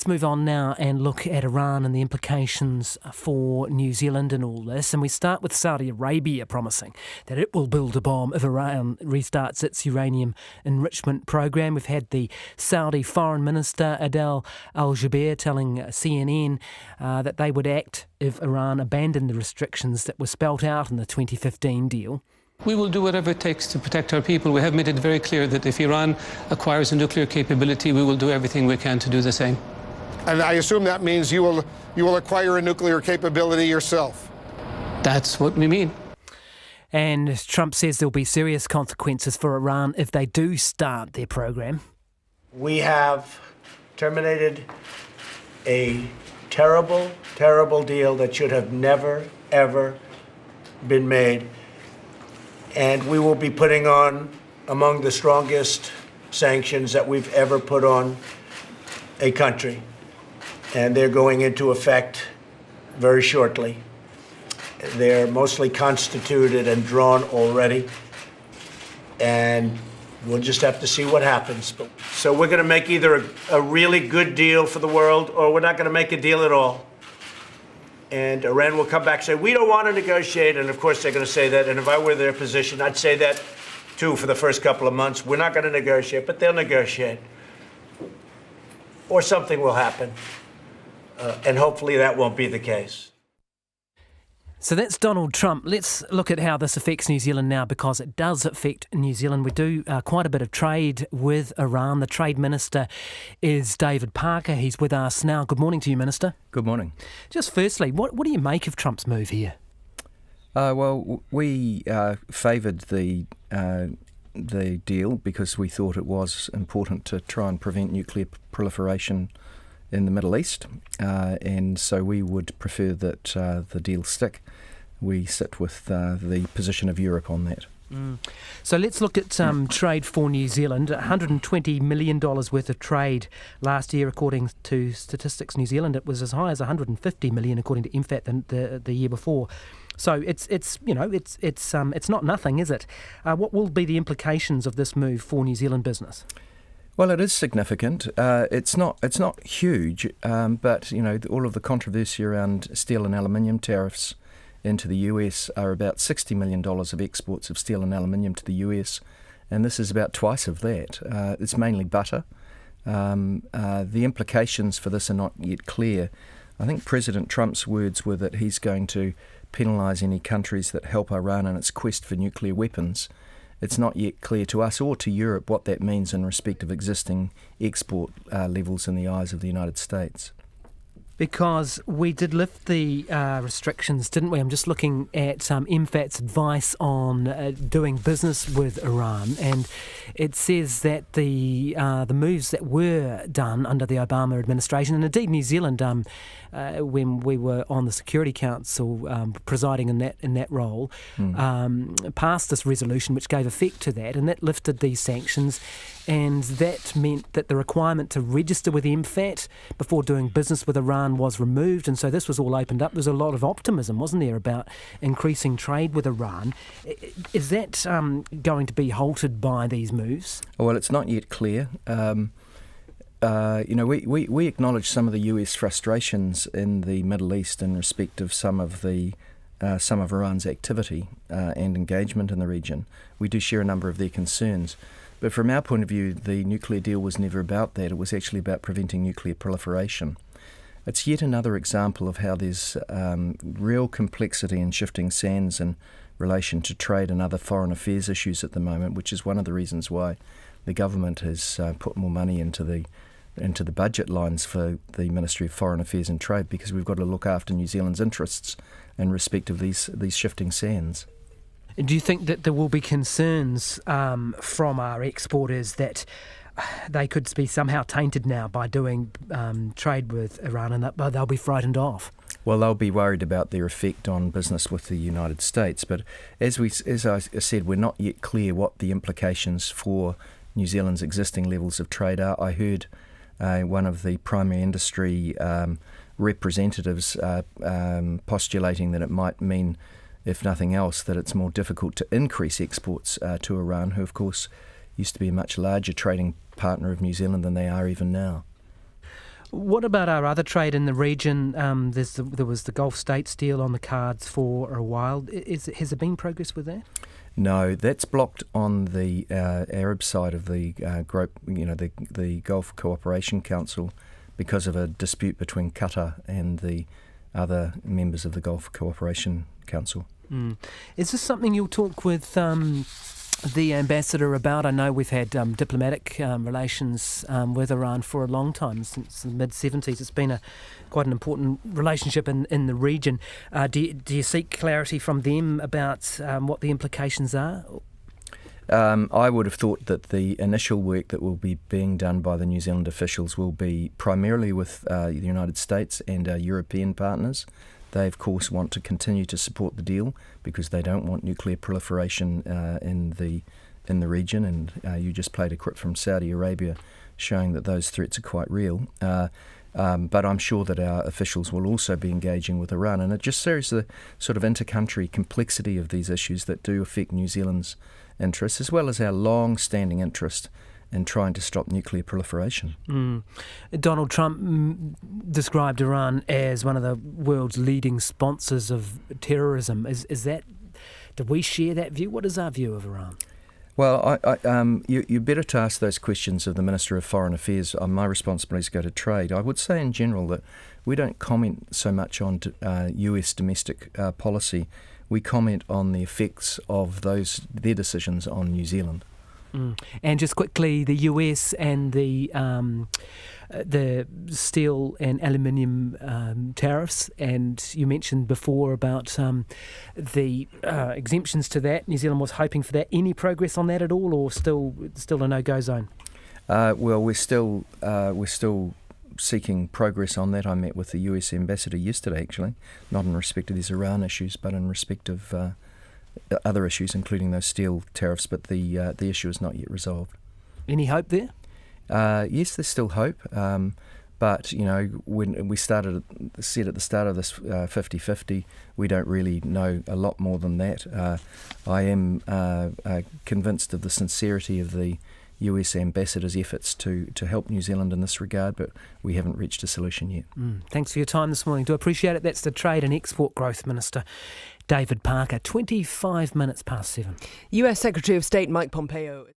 Let's move on now and look at Iran and the implications for New Zealand and all this. And we start with Saudi Arabia promising that it will build a bomb if Iran restarts its uranium enrichment program. We've had the Saudi Foreign Minister Adel Al-Jubeir telling CNN that they would act if Iran abandoned the restrictions that were spelt out in the 2015 deal. We will do whatever it takes to protect our people. We have made it very clear that if Iran acquires a nuclear capability, we will do everything we can to do the same. And I assume that means you will acquire a nuclear capability yourself. That's what we mean. And Trump says there'll be serious consequences for Iran if they do start their program. We have terminated a terrible, terrible deal that should have never, ever been made. And we will be putting on among the strongest sanctions that we've ever put on a country. And they're going into effect very shortly. They're mostly constituted and drawn already. And we'll just have to see what happens. So we're going to make either a really good deal for the world, or we're not going to make a deal at all. And Iran will come back and say, we don't want to negotiate. And of course, they're going to say that. And if I were their position, I'd say that, too, for the first couple of months. We're not going to negotiate, but they'll negotiate. Or something will happen. And hopefully that won't be the case. So that's Donald Trump. Let's look at how this affects New Zealand now, because it does affect New Zealand. We do quite a bit of trade with Iran. The Trade Minister is David Parker. He's with us now. Good morning to you, Minister. Good morning. Just firstly, what do you make of Trump's move here? Well, we favoured the deal because we thought it was important to try and prevent nuclear proliferation in the Middle East, and so we would prefer that the deal stick. We sit with the position of Europe on that. So let's look at trade for New Zealand. $120 million worth of trade last year, according to Statistics New Zealand. It was as high as $150 million, according to MFAT, the year before. So it's not nothing, is it? What will be the implications of this move for New Zealand business? Well, it is significant. It's not huge, but all of the controversy around steel and aluminium tariffs into the US are about $60 million of exports of steel and aluminium to the US, and this is about twice of that. It's mainly butter. The implications for this are not yet clear. I think President Trump's words were that he's going to penalise any countries that help Iran in its quest for nuclear weapons. It's not yet clear to us or to Europe what that means in respect of existing export levels in the eyes of the United States. Because we did lift the restrictions, didn't we? I'm just looking at MFAT's advice on doing business with Iran, and it says that the moves that were done under the Obama administration, and indeed New Zealand, when we were on the Security Council presiding in that role, passed this resolution which gave effect to that, and that lifted these sanctions, and that meant that the requirement to register with MFAT before doing business with Iran was removed, and so this was all opened up. There was a lot of optimism, wasn't there, about increasing trade with Iran. Is that going to be halted by these moves? Well, it's not yet clear. We acknowledge some of the US frustrations in the Middle East in respect of some of Iran's activity and engagement in the region. We do share a number of their concerns. But from our point of view, the nuclear deal was never about that. It was actually about preventing nuclear proliferation. It's yet another example of how there's real complexity and shifting sands in relation to trade and other foreign affairs issues at the moment, which is one of the reasons why the government has put more money into the budget lines for the Ministry of Foreign Affairs and Trade, because we've got to look after New Zealand's interests in respect of these shifting sands. Do you think that there will be concerns from our exporters that they could be somehow tainted now by doing trade with Iran, and that they'll be frightened off? Well, they'll be worried about their effect on business with the United States. But as I said, we're not yet clear what the implications for New Zealand's existing levels of trade are. I heard one of the primary industry representatives postulating that it might mean, if nothing else, that it's more difficult to increase exports to Iran, who of course used to be a much larger trading partner of New Zealand than they are even now. What about our other trade in the region? There was the Gulf States deal on the cards for a while. Has there been progress with that? No, that's blocked on the Arab side of the the Gulf Cooperation Council because of a dispute between Qatar and the other members of the Gulf Cooperation Council. Is this something you'll talk with the ambassador about? I know we've had diplomatic relations with Iran for a long time, since the mid-70s. It's been quite an important relationship in the region. Do you seek clarity from them about what the implications are? I would have thought that the initial work that will be being done by the New Zealand officials will be primarily with the United States and our European partners. They, of course, want to continue to support the deal because they don't want nuclear proliferation in the region. And you just played a clip from Saudi Arabia showing that those threats are quite real. But I'm sure that our officials will also be engaging with Iran. And it just shows the sort of inter-country complexity of these issues that do affect New Zealand's interests, as well as our long-standing interest in trying to stop nuclear proliferation. Donald Trump described Iran as one of the world's leading sponsors of terrorism. Do we share that view? What is our view of Iran? Well, you better to ask those questions of the Minister of Foreign Affairs. My responsibilities go to trade. I would say in general that we don't comment so much on US domestic policy. We comment on the effects of their decisions on New Zealand. And just quickly, the US and the steel and aluminium tariffs, and you mentioned before about the exemptions to that. New Zealand was hoping for that. Any progress on that at all, or still a no-go zone? Well, we're still seeking progress on that. I met with the US ambassador yesterday, actually, not in respect of these Iran issues, but in respect of other issues, including those steel tariffs, but the issue is not yet resolved. Any hope there? Yes, there's still hope, but when we said at the start of this 50-50, we don't really know a lot more than that. I am convinced of the sincerity of the US ambassador's efforts to help New Zealand in this regard, but we haven't reached a solution yet. Thanks for your time this morning. Do appreciate it. That's the Trade and Export Growth Minister, David Parker. 25 minutes past 7. US Secretary of State Mike Pompeo